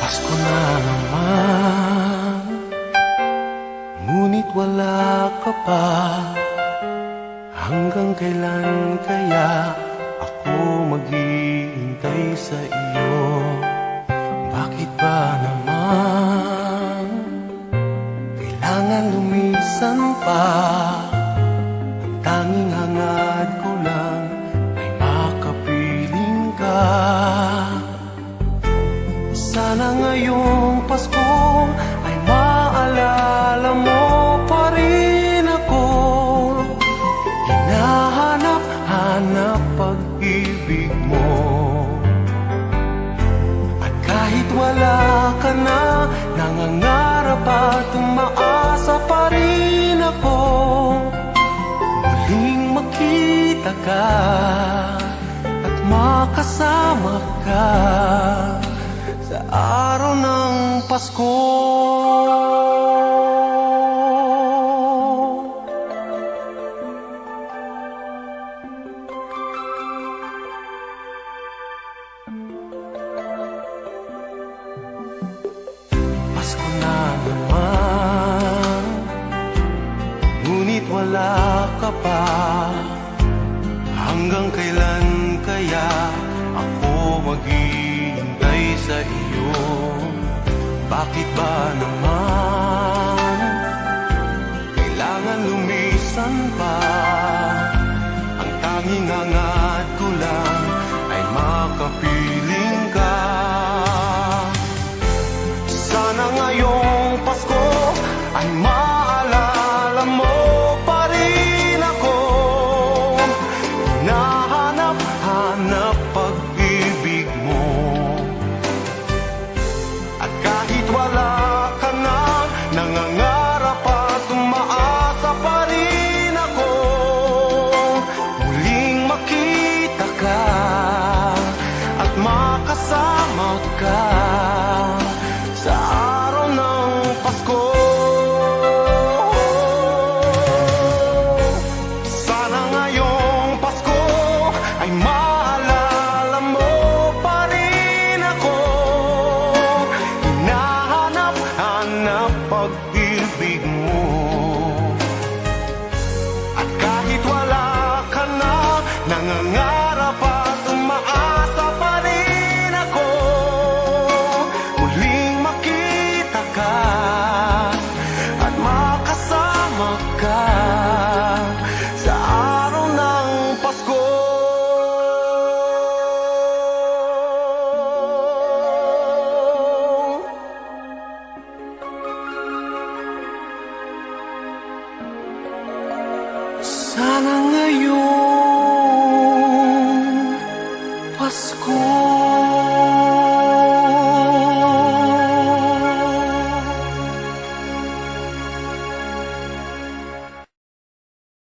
Pasko na naman, ngunit wala ka pa. Hanggang kailan kaya ako maghihintay sa iyo? Bakit ba naman kailangan lumisan pa? Ang tanging hangad ko lang ay makapiling ka. Sana ngayong Pasko ay maalala mo pa rin ako. Hinahanap-hanap pag-ibig mo. At kahit wala ka na, nangangarap at umaasa pa rin ako. Muling makita ka at makasama ka sa araw ng Pasko. Pasko na naman, ngunit wala ka pa. Hanggang kailan kaya ako maghihintay sa iyo? Bakit ba naman kailangan lumisan pa? Ang tanging hangad ko lang ay makapiling ka. Sana ngayong Pasko ay maalala mo pa rin ako. Hinahanap-hanap pag-ibig mo. At kahit wala ka na, nangangarap at umaasa pa rin ako. Muling makita ka at makasama ka